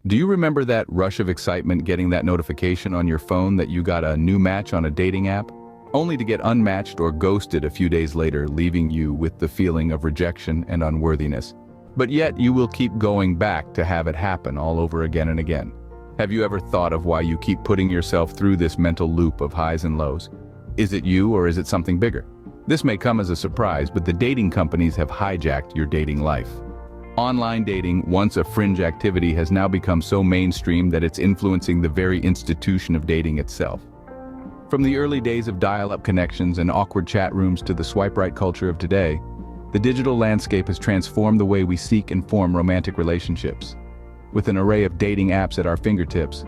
Do you remember that rush of excitement getting that notification on your phone that you got a new match on a dating app, only to get unmatched or ghosted a few days later, leaving you with the feeling of rejection and unworthiness? But yet you will keep going back to have it happen all over again and again. Have you ever thought of why you keep putting yourself through this mental loop of highs and lows? Is it you or is it something bigger? This may come as a surprise, but the dating companies have hijacked your dating life. Online dating, once a fringe activity, has now become so mainstream that it's influencing the very institution of dating itself. From the early days of dial-up connections and awkward chat rooms to the swipe-right culture of today, the digital landscape has transformed the way we seek and form romantic relationships. With an array of dating apps at our fingertips,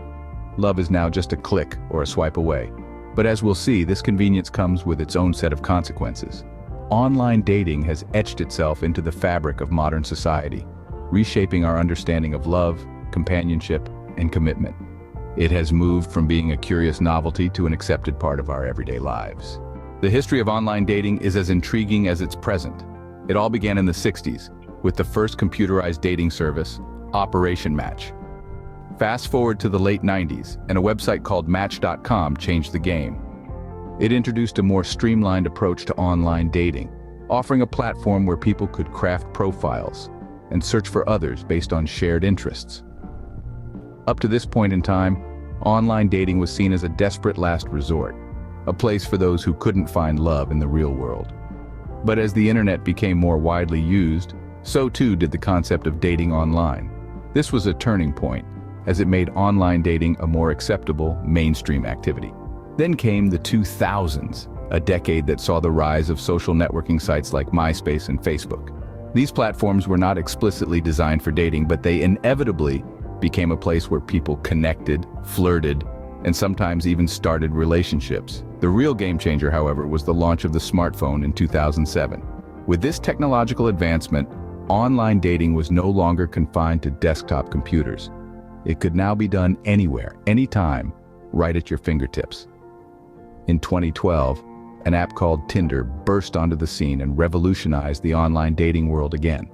love is now just a click or a swipe away. But as we'll see, this convenience comes with its own set of consequences. Online dating has etched itself into the fabric of modern society, reshaping our understanding of love, companionship, and commitment. It has moved from being a curious novelty to an accepted part of our everyday lives. The history of online dating is as intriguing as its present. It all began in the 60s, with the first computerized dating service, Operation Match. Fast forward to the late 90s, and a website called Match.com changed the game. It introduced a more streamlined approach to online dating, offering a platform where people could craft profiles and search for others based on shared interests. Up to this point in time, online dating was seen as a desperate last resort, a place for those who couldn't find love in the real world. But as the internet became more widely used, so too did the concept of dating online. This was a turning point, as it made online dating a more acceptable, mainstream activity. Then came the 2000s, a decade that saw the rise of social networking sites like MySpace and Facebook. These platforms were not explicitly designed for dating, but they inevitably became a place where people connected, flirted, and sometimes even started relationships. The real game changer, however, was the launch of the smartphone in 2007. With this technological advancement, online dating was no longer confined to desktop computers. It could now be done anywhere, anytime, right at your fingertips. In 2012, an app called Tinder burst onto the scene and revolutionized the online dating world again.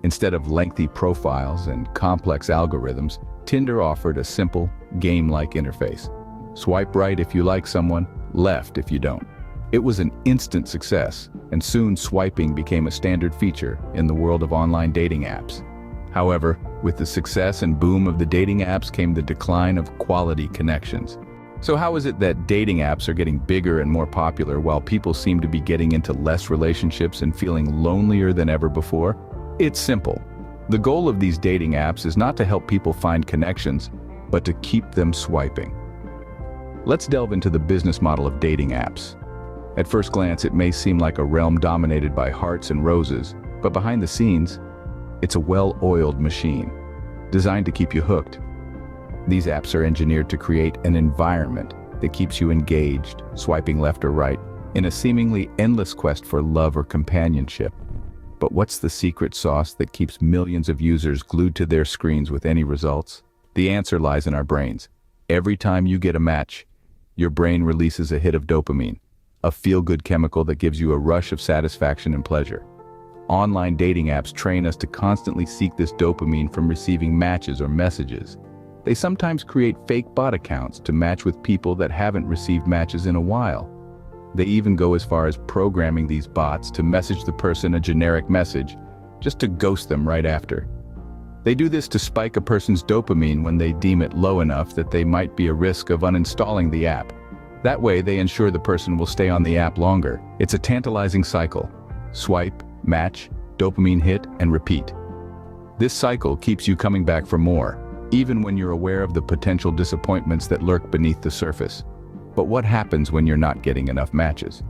Instead of lengthy profiles and complex algorithms, Tinder offered a simple, game-like interface. Swipe right if you like someone, left if you don't. It was an instant success, and soon swiping became a standard feature in the world of online dating apps. However, with the success and boom of the dating apps came the decline of quality connections. So how is it that dating apps are getting bigger and more popular while people seem to be getting into less relationships and feeling lonelier than ever before? It's simple. The goal of these dating apps is not to help people find connections, but to keep them swiping. Let's delve into the business model of dating apps. At first glance, it may seem like a realm dominated by hearts and roses, but behind the scenes, it's a well-oiled machine, designed to keep you hooked. These apps are engineered to create an environment that keeps you engaged, swiping left or right, in a seemingly endless quest for love or companionship. But what's the secret sauce that keeps millions of users glued to their screens with any results? The answer lies in our brains. Every time you get a match, your brain releases a hit of dopamine, a feel-good chemical that gives you a rush of satisfaction and pleasure. Online dating apps train us to constantly seek this dopamine from receiving matches or messages. They sometimes create fake bot accounts to match with people that haven't received matches in a while. They even go as far as programming these bots to message the person a generic message, just to ghost them right after. They do this to spike a person's dopamine when they deem it low enough that they might be a risk of uninstalling the app. That way, they ensure the person will stay on the app longer. It's a tantalizing cycle. Swipe, match, dopamine hit, and repeat. This cycle keeps you coming back for more, even when you're aware of the potential disappointments that lurk beneath the surface. But what happens when you're not getting enough matches?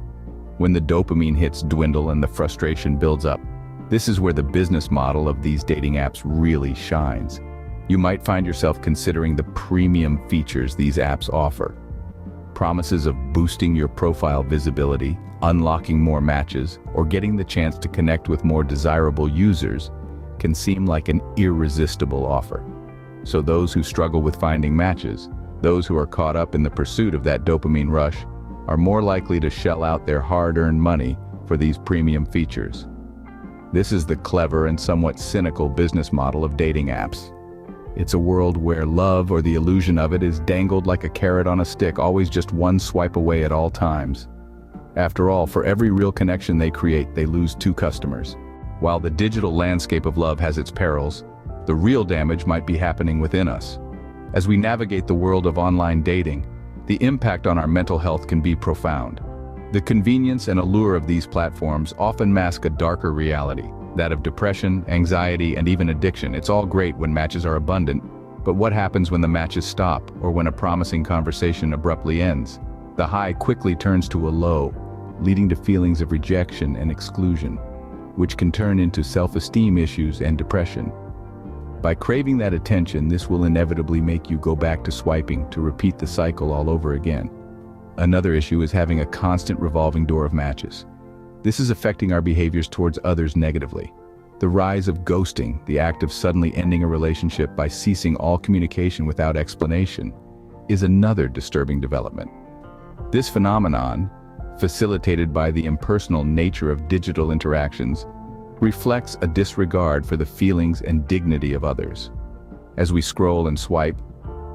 When the dopamine hits dwindle and the frustration builds up, this is where the business model of these dating apps really shines. You might find yourself considering the premium features these apps offer. Promises of boosting your profile visibility, unlocking more matches, or getting the chance to connect with more desirable users can seem like an irresistible offer. So those who struggle with finding matches, those who are caught up in the pursuit of that dopamine rush, are more likely to shell out their hard-earned money for these premium features. This is the clever and somewhat cynical business model of dating apps. It's a world where love, or the illusion of it, is dangled like a carrot on a stick, always just one swipe away at all times. After all, for every real connection they create, they lose two customers. While the digital landscape of love has its perils, the real damage might be happening within us. As we navigate the world of online dating, the impact on our mental health can be profound. The convenience and allure of these platforms often mask a darker reality, that of depression, anxiety, and even addiction. It's all great when matches are abundant, but what happens when the matches stop, or when a promising conversation abruptly ends? The high quickly turns to a low, leading to feelings of rejection and exclusion, which can turn into self-esteem issues and depression. By craving that attention, this will inevitably make you go back to swiping, to repeat the cycle all over again. Another issue is having a constant revolving door of matches. This is affecting our behaviors towards others negatively. The rise of ghosting, the act of suddenly ending a relationship by ceasing all communication without explanation, is another disturbing development. This phenomenon, facilitated by the impersonal nature of digital interactions, reflects a disregard for the feelings and dignity of others. As we scroll and swipe,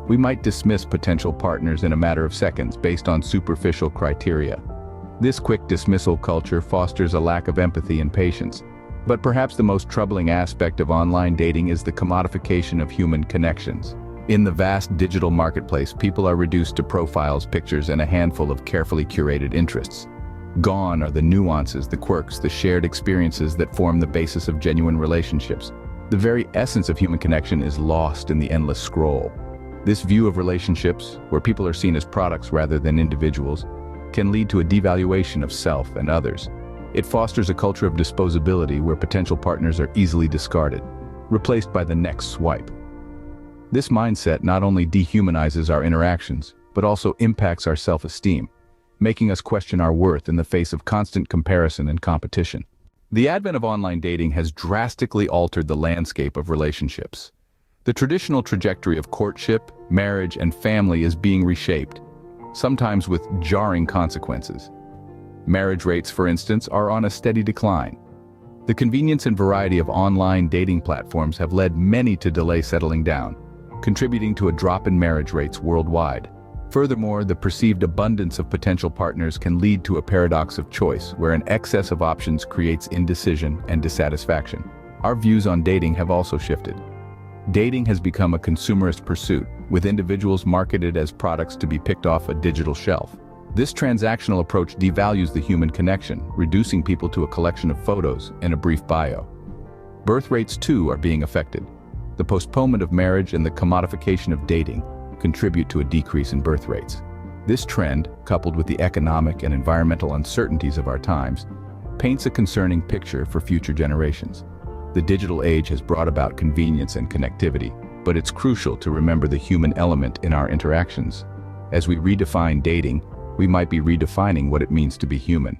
we might dismiss potential partners in a matter of seconds based on superficial criteria. This quick dismissal culture fosters a lack of empathy and patience. But perhaps the most troubling aspect of online dating is the commodification of human connections. In the vast digital marketplace, people are reduced to profiles, pictures, and a handful of carefully curated interests. Gone are the nuances, the quirks, the shared experiences that form the basis of genuine relationships. The very essence of human connection is lost in the endless scroll. This view of relationships, where people are seen as products rather than individuals, can lead to a devaluation of self and others. It fosters a culture of disposability where potential partners are easily discarded, replaced by the next swipe. This mindset not only dehumanizes our interactions, but also impacts our self-esteem, making us question our worth in the face of constant comparison and competition. The advent of online dating has drastically altered the landscape of relationships. The traditional trajectory of courtship, marriage, and family is being reshaped, sometimes with jarring consequences. Marriage rates, for instance, are on a steady decline. The convenience and variety of online dating platforms have led many to delay settling down, contributing to a drop in marriage rates worldwide. Furthermore, the perceived abundance of potential partners can lead to a paradox of choice, where an excess of options creates indecision and dissatisfaction. Our views on dating have also shifted. Dating has become a consumerist pursuit, with individuals marketed as products to be picked off a digital shelf. This transactional approach devalues the human connection, reducing people to a collection of photos and a brief bio. Birth rates, too, are being affected. The postponement of marriage and the commodification of dating contribute to a decrease in birth rates. This trend, coupled with the economic and environmental uncertainties of our times, paints a concerning picture for future generations. The digital age has brought about convenience and connectivity, but it's crucial to remember the human element in our interactions. As we redefine dating, we might be redefining what it means to be human.